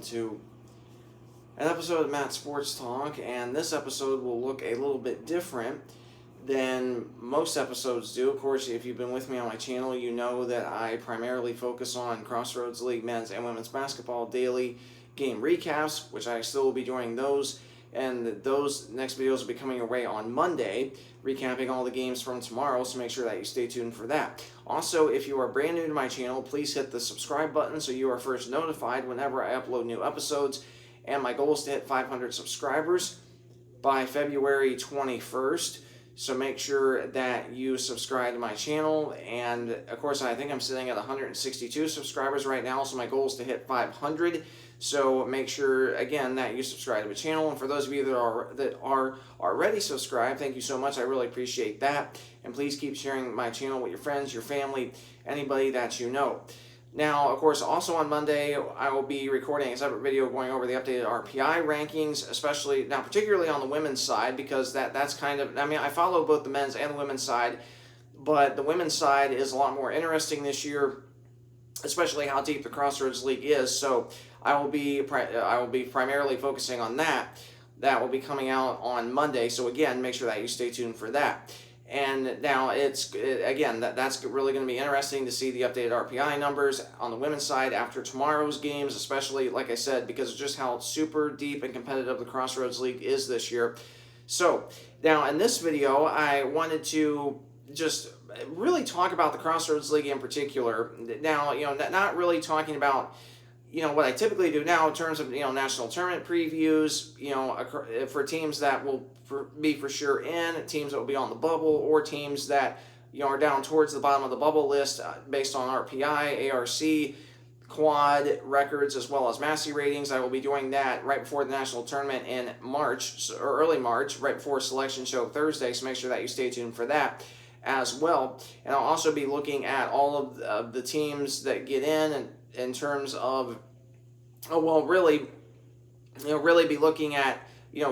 to an episode of Matt Sports Talk, and this episode will look a little bit different than most episodes do. Of course, if you've been with me on my channel, you know that I primarily focus on Crossroads League men's and women's basketball daily game recaps, which I still will be doing those, and those next videos will be coming your way on Monday, recapping all the games from tomorrow, so make sure that you stay tuned for that. Also, if you are brand new to my channel, please hit the subscribe button so you are first notified whenever I upload new episodes, and my goal is to hit 500 subscribers by February 21st. So make sure that you subscribe to my channel, and of course I think I'm sitting at 162 subscribers right now, so my goal is to hit 500. So make sure again that you subscribe to my channel, and for those of you that are already subscribed, thank you so much. I really appreciate that, and please keep sharing my channel with your friends, your family, anybody that you know. Now, of course, also on Monday, I will be recording a separate video going over the updated RPI rankings, especially, now particularly on the women's side, because that's kind of, I mean, I follow both the men's and the women's side, but the women's side is a lot more interesting this year, especially how deep the Crossroads League is, so I will be primarily focusing on that. That will be coming out on Monday, so again, make sure that you stay tuned for that. And now that's really going to be interesting to see the updated RPI numbers on the women's side after tomorrow's games, especially, like I said, because of just how super deep and competitive the Crossroads League is this year. So, now in this video, I wanted to just really talk about the Crossroads League in particular. Now, not really talking about what I typically do now in terms of, national tournament previews, for teams that will be for sure in, teams that will be on the bubble, or teams that, are down towards the bottom of the bubble list based on RPI, ARC, quad records, as well as Massey ratings. I will be doing that right before the national tournament in March, or early March, right before Selection Show Thursday, so make sure that you stay tuned for that as well. And I'll also be looking at all of the teams that get in terms of, really be looking at,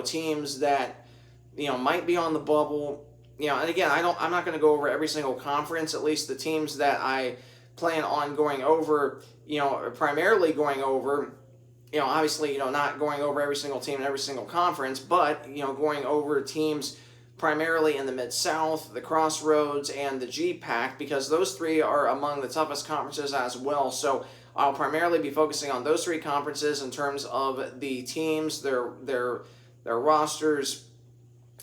teams that, might be on the bubble, and again, I'm not going to go over every single conference, at least the teams that I plan on going over, primarily going over, obviously, not going over every single team in every single conference, but, going over teams primarily in the Mid-South, the Crossroads, and the G-Pack, because those three are among the toughest conferences as well. So I'll primarily be focusing on those three conferences in terms of the teams, their rosters,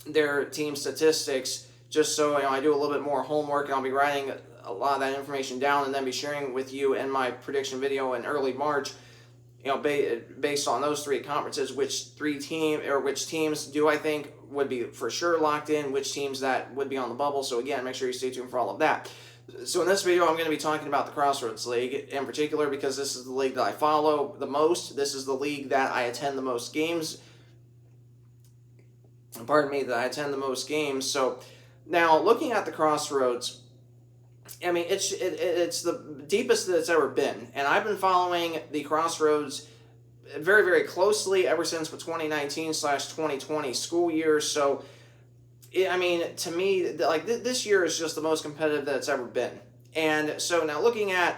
their team statistics, just so I do a little bit more homework, and I'll be writing a lot of that information down and then be sharing with you in my prediction video in early March, based on those three conferences, which teams do I think would be for sure locked in, which teams that would be on the bubble. So again, make sure you stay tuned for all of that. So in this video, I'm going to be talking about the Crossroads League in particular, because this is the league that I follow the most. This is the league that I attend the most games. So now, looking at the Crossroads, I mean, it's the deepest that it's ever been, and I've been following the Crossroads very, very closely ever since the 2019/2020 school year. So, I mean, to me, like, this year is just the most competitive that it's ever been. And so now looking at,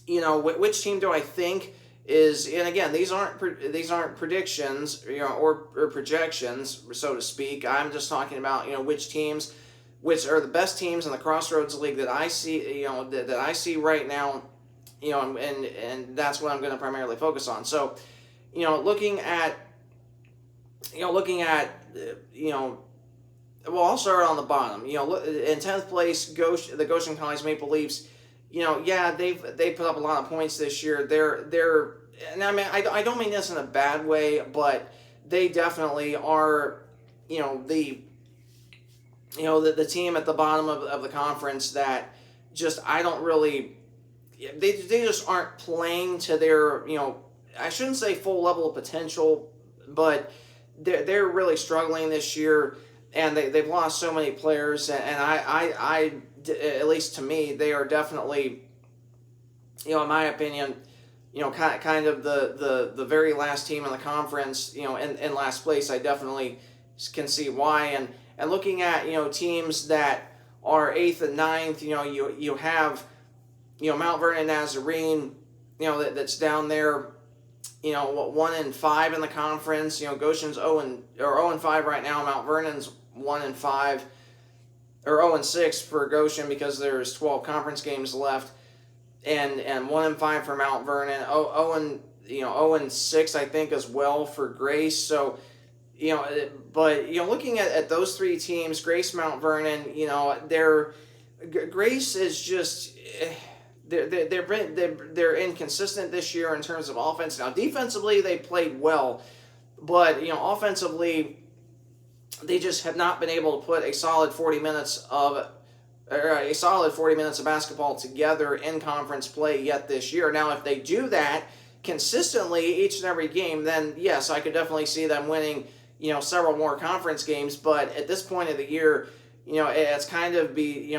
which team do I think is, and again, these aren't predictions, or projections, so to speak. I'm just talking about, which are the best teams in the Crossroads League that I see, that I see right now, and that's what I'm going to primarily focus on. So, looking at, well, I'll start on the bottom. In 10th place, the Goshen College Maple Leafs. They put up a lot of points this year. And I mean, I don't mean this in a bad way, but they definitely are, the team at the bottom of the conference that just, I don't really, they just aren't playing to their, I shouldn't say full level of potential, but they're really struggling this year, and they've lost so many players, and I at least to me, they are definitely, in my opinion, kind of the very last team in the conference, in last place. I definitely can see why. And looking at, teams that are 8th and 9th, you have, Mount Vernon Nazarene, that's down there, 1-5 in the conference. Goshen's 0-5 right now. Mount Vernon's 1-5 or 0-6 for Goshen because there's 12 conference games left, and 1-5 for Mount Vernon. 0-6 I think as well for Grace. So but looking at those three teams, Grace, Mount Vernon, Grace is just. They're inconsistent this year in terms of offense. Now defensively they played well, but offensively they just have not been able to put a solid 40 minutes of basketball together in conference play yet this year. Now if they do that consistently each and every game, then yes, I could definitely see them winning several more conference games. But at this point of the year, it's kind of be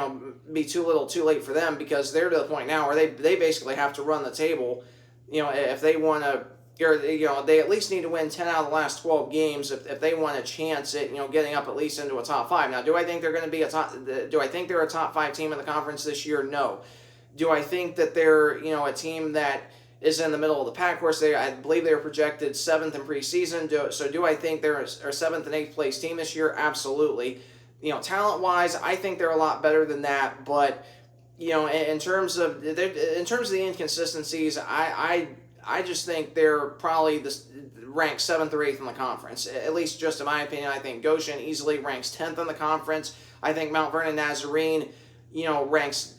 too little too late for them, because they're to the point now where they basically have to run the table. If they want to, or they at least need to win 10 out of the last 12 games if they want a chance at getting up at least into a top 5. Now, do I think they're going to be do I think they're a top 5 team in the conference this year? No. Do I think that they're a team that is in the middle of the pack? Of course, I believe they were projected 7th in preseason. So do I think they're a 7th and 8th place team this year? Absolutely. Talent-wise, I think they're a lot better than that. But in terms of the inconsistencies, I just think they're probably ranked 7th or 8th in the conference. At least, just in my opinion, I think Goshen easily ranks 10th in the conference. I think Mount Vernon Nazarene, ranks,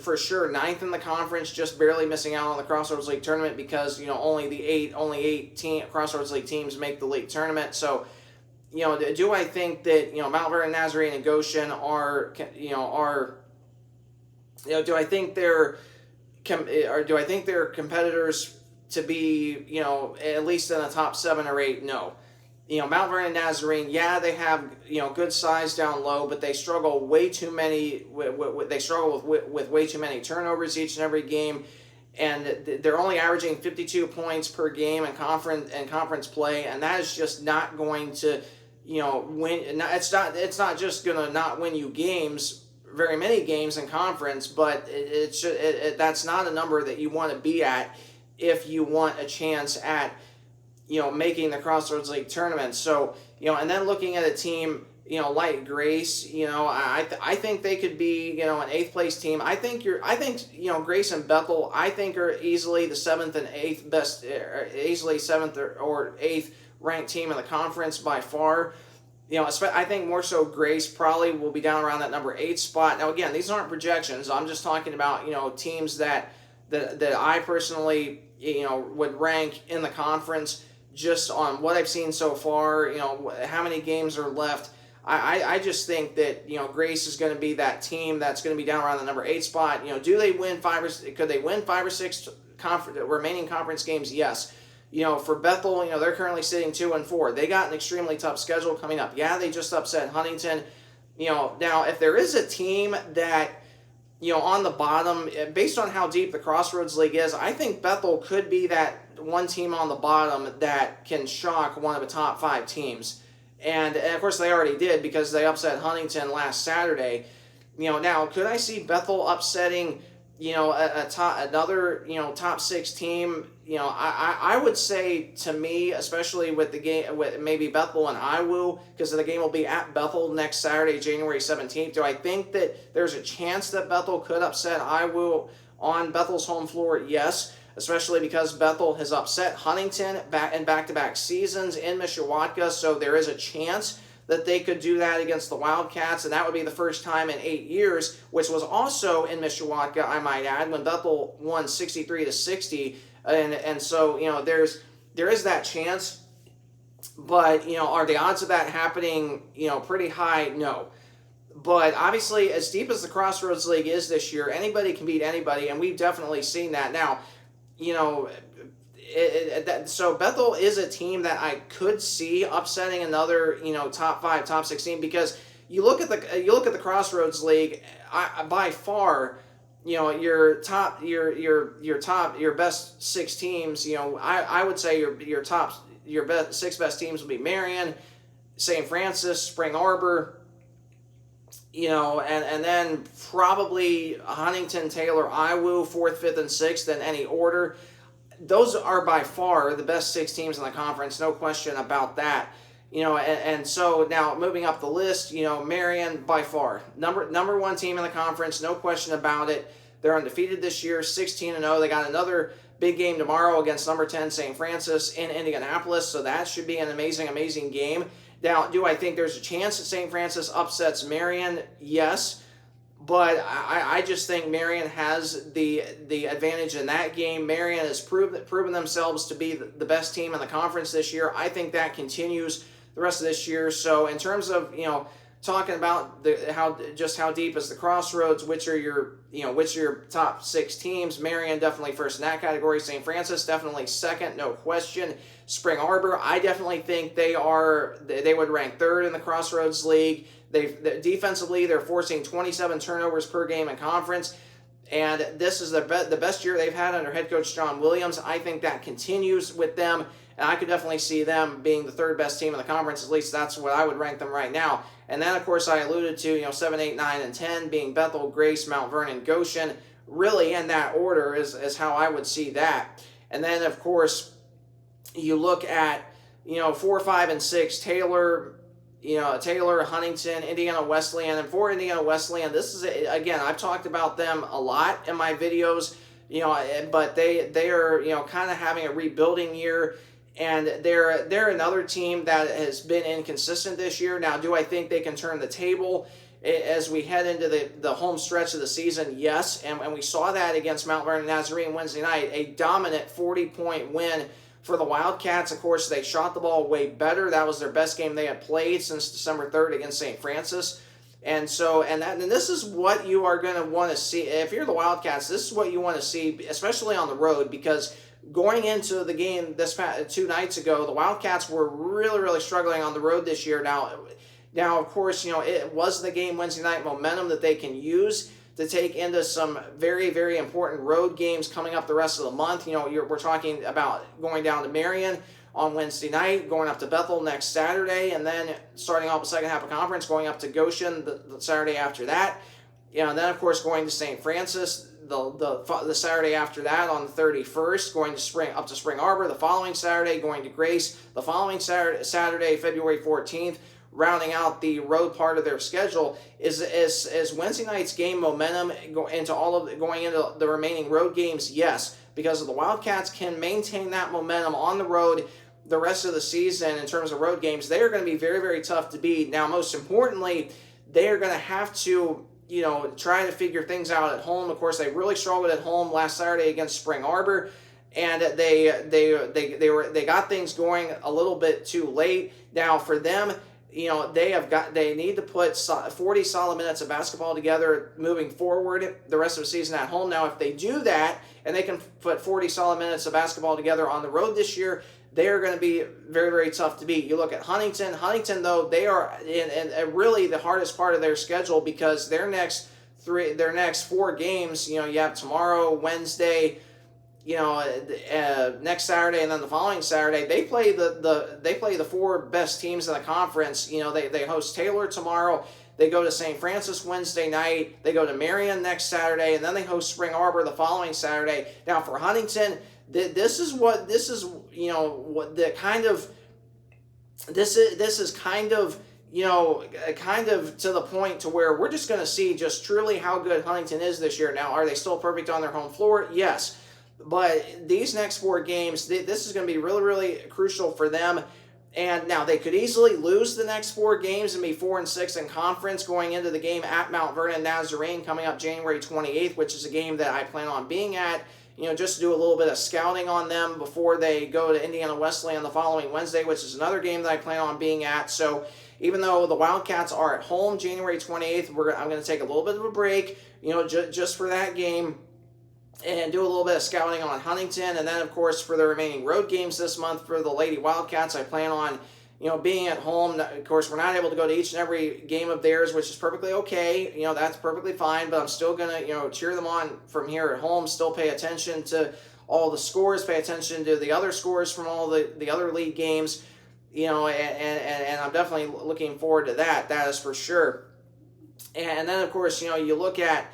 for sure 9th in the conference, just barely missing out on the Crossroads League tournament because only 8 Crossroads League teams make the league tournament. So. Do I think that Mount Vernon, Nazarene, and Goshen are do I think they're competitors to be at least in the top 7 or 8? No. Mount Vernon, Nazarene, yeah, they have good size down low, but they struggle way too many. They struggle with way too many turnovers each and every game. And they're only averaging 52 points per game in conference play, and that is just not going to win. It's not just gonna not win you very many games in conference, but that's not a number that you want to be at if you want a chance at making the Crossroads League tournament. So and then looking at a team like Grace, I think they could be an 8th place team. I think Grace and Bethel, I think, are easily the 7th and 8th best, easily 7th or 8th ranked team in the conference by far. I think more so Grace probably will be down around that number 8 spot. Now again, these aren't projections. I'm just talking about teams that I personally would rank in the conference just on what I've seen so far. How many games are left. I just think that Grace is going to be that team that's going to be down around the number 8 spot. Do they win could they win 5 or 6 remaining conference games? Yes. For Bethel, they're currently sitting 2-4. They got an extremely tough schedule coming up. Yeah, they just upset Huntington. Now if there is a team that on the bottom, based on how deep the Crossroads League is, I think Bethel could be that one team on the bottom that can shock one of the top 5 teams. And of course they already did because they upset Huntington last Saturday. Now could I see Bethel upsetting another top 6 team? I would say, to me, especially with the game with maybe Bethel and IWU, because the game will be at Bethel next Saturday, January 17th. Do I think that there's a chance that Bethel could upset IWU on Bethel's home floor? Yes, especially because Bethel has upset Huntington in back-to-back seasons in Mishawaka, so there is a chance that they could do that against the Wildcats, and that would be the first time in 8 years, which was also in Mishawaka, I might add, when Bethel won 63-60, and so there is that chance, but are the odds of that happening pretty high? No. But obviously, as deep as the Crossroads League is this year, anybody can beat anybody, and we've definitely seen that. Now, so Bethel is a team that I could see upsetting another top 5, top 16, because you look at the Crossroads League, by far your best 6 teams. I would say your 6 best teams would be Marion, St. Francis, Spring Arbor, and then probably Huntington, Taylor, IWU, 4th, 5th, and 6th in any order. those are by far the best 6 teams in the conference, no question about that. And so now moving up the list, Marion by far number 1 team in the conference, no question about it. They're undefeated this year, 16-0. They got another big game tomorrow against number 10 St. Francis in Indianapolis, so that should be an amazing game. Now, do I think there's a chance that St. Francis upsets Marion? Yes. But I just think Marion has the advantage in that game. Marion has proven themselves to be the best team in the conference this year. I think that continues the rest of this year. So in terms of talking about how deep is the Crossroads, which are your top 6 teams? Marion definitely first in that category. St. Francis definitely second, no question. Spring Arbor, I definitely think they would rank 3rd in the Crossroads League. Defensively, they're forcing 27 turnovers per game in conference, and this is the best year they've had under head coach John Williams. I think that continues with them, and I could definitely see them being the 3rd best team in the conference. At least that's what I would rank them right now. And then, of course, I alluded to 7, 8, 9, and 10 being Bethel, Grace, Mount Vernon, Goshen. Really, in that order is how I would see that. And then, of course, you look at 4, 5, and 6 Taylor. Taylor, Huntington, Indiana Wesleyan. And for Indiana Wesleyan, this is, again, I've talked about them a lot in my videos, but they are, kind of having a rebuilding year, and they're another team that has been inconsistent this year. Now, do I think they can turn the table as we head into the home stretch of the season? Yes, and we saw that against Mount Vernon Nazarene Wednesday night, a dominant 40-point win for the Wildcats. Of course, they shot the ball way better. That was their best game they had played since December 3rd against St. Francis. And this is what you are going to want to see. If you're the Wildcats, this is what you want to see, especially on the road, because going into the game 2 nights ago, the Wildcats were really struggling on the road this year. Now, of course, it was the game Wednesday night momentum that they can use to take into some very important road games coming up the rest of the month. We're talking about going down to Marion on Wednesday night, going up to Bethel next Saturday, and then starting off the second half of conference, going up to Goshen the Saturday after that. And then, of course, going to St. Francis the Saturday after that on the 31st, going to Spring Arbor the following Saturday, going to Grace the following Saturday, February 14th. Rounding out the road part of their schedule. Is Wednesday night's game momentum going into the remaining road games? Yes, because if the Wildcats can maintain that momentum on the road the rest of the season in terms of road games, they are going to be very tough to beat. Now, most importantly, they are going to have to try to figure things out at home. Of course, they really struggled at home last Saturday against Spring Arbor, and they got things going a little bit too late. Now, for them, they need to put 40 solid minutes of basketball together moving forward the rest of the season at home. Now, if they do that and they can put 40 solid minutes of basketball together on the road this year, they are going to be very tough to beat. You look at Huntington. Huntington, though, they are in really the hardest part of their schedule, because their next 4 games, you have tomorrow, Wednesday, next Saturday, and then the following Saturday, they play the 4 best teams in the conference. They host Taylor tomorrow. They go to St. Francis Wednesday night. They go to Marion next Saturday, and then they host Spring Arbor the following Saturday. Now, for Huntington, this is kind of to the point to where we're just going to see just truly how good Huntington is this year. Now, are they still perfect on their home floor? Yes. But these next 4 games, this is going to be really crucial for them. And now they could easily lose the next 4 games and be 4-6 in conference going into the game at Mount Vernon Nazarene coming up January 28th, which is a game that I plan on being at, just to do a little bit of scouting on them before they go to Indiana Wesleyan the following Wednesday, which is another game that I plan on being at. So even though the Wildcats are at home January 28th, I'm going to take a little bit of a break, just for that game, and do a little bit of scouting on Huntington. And then, of course, for the remaining road games this month for the Lady Wildcats, I plan on, being at home. Of course, we're not able to go to each and every game of theirs, which is perfectly okay. That's perfectly fine, but I'm still going to, cheer them on from here at home, still pay attention to all the scores, pay attention to the other scores from all the other league games, and I'm definitely looking forward to that. That is for sure. And then, of course, you look at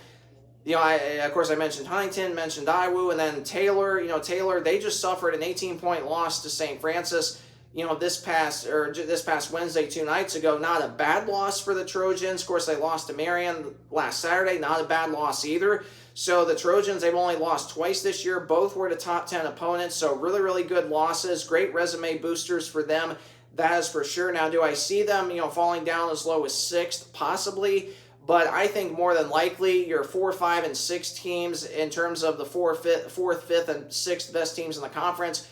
Of course I mentioned Huntington, mentioned Iwu, and then Taylor. Taylor, they just suffered an 18-point loss to St. Francis. This past Wednesday, 2 nights ago. Not a bad loss for the Trojans. Of course, they lost to Marion last Saturday. Not a bad loss either. So the Trojans, they've only lost twice this year. Both were to top 10 opponents. So really, really good losses. Great resume boosters for them. That is for sure. Now, do I see them, falling down as low as 6th? Possibly. But I think more than likely your 4, 5, and 6 teams in terms of the 4th, 5th, and 6th best teams in the conference,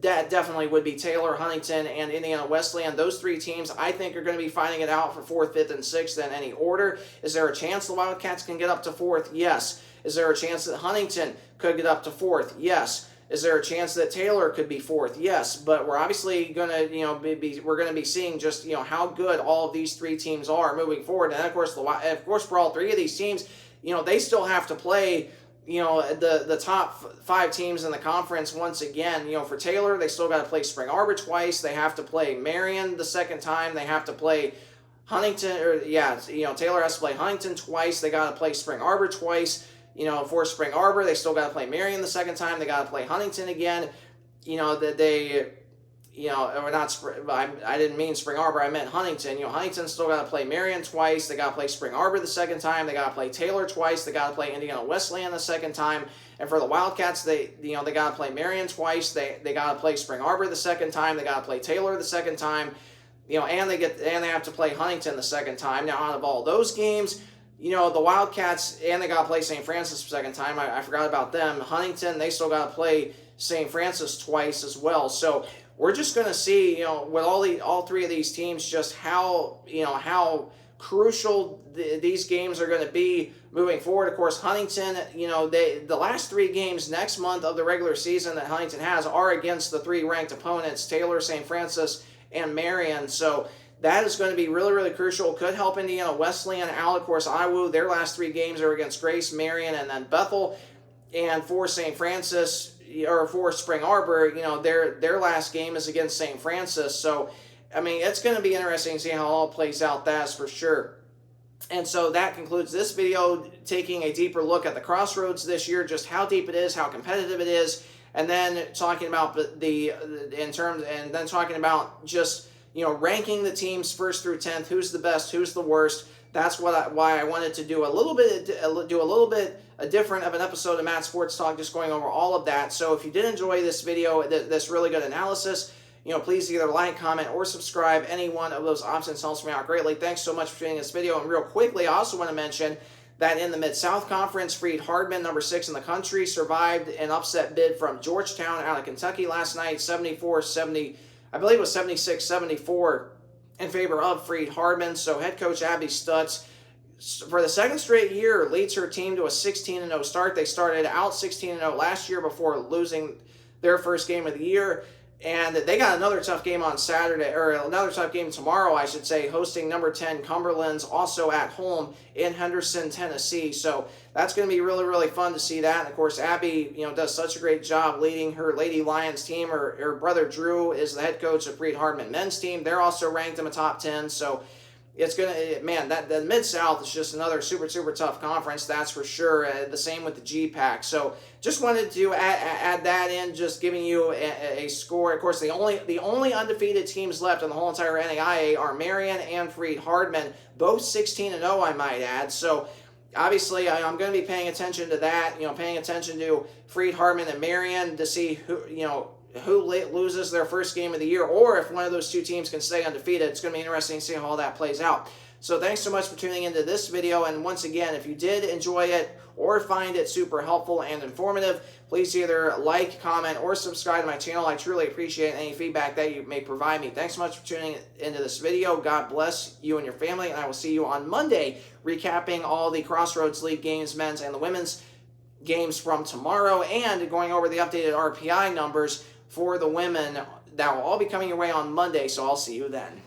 that definitely would be Taylor, Huntington, and Indiana Wesleyan. Those 3 teams, I think, are going to be fighting it out for 4th, 5th, and 6th in any order. Is there a chance the Wildcats can get up to 4th? Yes. Is there a chance that Huntington could get up to 4th? Yes. Is there a chance that Taylor could be 4th? Yes. But we're obviously going to, we're going to be seeing just, how good all of these 3 teams are moving forward. And of course, for all 3 of these teams, they still have to play the top 5 teams in the conference once again. For Taylor, they still got to play Spring Arbor twice. They have to play Marion the second time. They have to play Huntington, Taylor has to play Huntington twice. They got to play Spring Arbor twice. For Spring Arbor, they still got to play Marion the second time. They got to play Huntington again. Or not. I didn't mean Spring Arbor. I meant Huntington. Huntington still got to play Marion twice. They got to play Spring Arbor the second time. They got to play Taylor twice. They got to play Indiana Wesleyan the second time. And for the Wildcats, they got to play Marion twice. They got to play Spring Arbor the second time. They got to play Taylor the second time. And they have to play Huntington the second time. Now, out of all those games, the Wildcats, and they got to play St. Francis the second time. I forgot about them. Huntington, they still got to play St. Francis twice as well. So we're just going to see, with all 3 of these teams, just how crucial these games are going to be moving forward. Of course, Huntington, the last 3 games next month of the regular season that Huntington has are against the 3 ranked opponents, Taylor, St. Francis, and Marion. So that is going to be really, really crucial. Could help Indiana Wesleyan out. Of course, Iwu, their last 3 games are against Grace, Marion, and then Bethel. And for St. Francis, or for Spring Arbor, their last game is against St. Francis. So, it's going to be interesting to see how it all plays out, that's for sure. And so that concludes this video, taking a deeper look at the Crossroads this year, just how deep it is, how competitive it is, and then talking about talking about just ranking the teams 1st through 10th, who's the best, who's the worst. That's why I wanted to do a different of an episode of Matt Sports Talk, just going over all of that. So if you did enjoy this video, this really good analysis, please either like, comment, or subscribe. Any one of those options helps me out greatly. Thanks so much for viewing this video. And real quickly, I also want to mention that in the Mid-South Conference, Freed Hardman, number 6 in the country, survived an upset bid from Georgetown out of Kentucky last night, 74-70. I believe it was 76-74 in favor of Freed Hardman. So head coach Abby Stutz, for the 2nd straight year, leads her team to a 16-0 start. They started out 16-0 last year before losing their first game of the year. And they got another tough game on Saturday, or another tough game tomorrow, I should say, hosting number 10 Cumberland's, also at home in Henderson, Tennessee. So that's going to be really, really fun to see that. And of course, Abby, does such a great job leading her Lady Lions team. Her brother Drew is the head coach of Freed Hardman men's team. They're also ranked in the top 10. So it's going to, the Mid-South is just another super, super tough conference, that's for sure. The same with the G-Pack. So just wanted to add that in, just giving you a score. Of course, the only undefeated teams left in the whole entire NAIA are Marion and Freed Hardman, both 16-0, I might add. So obviously, I'm going to be paying attention to that, paying attention to Freed Hardman and Marion to see who loses their first game of the year, or if one of those 2 teams can stay undefeated. It's going to be interesting to see how all that plays out. So thanks so much for tuning into this video, and once again, if you did enjoy it or find it super helpful and informative, please either like, comment, or subscribe to my channel. I truly appreciate any feedback that you may provide me. Thanks so much for tuning into this video. God bless you and your family, and I will see you on Monday, recapping all the Crossroads League games, men's and the women's games from tomorrow, and going over the updated RPI numbers for the women that will all be coming your way on Monday, so I'll see you then.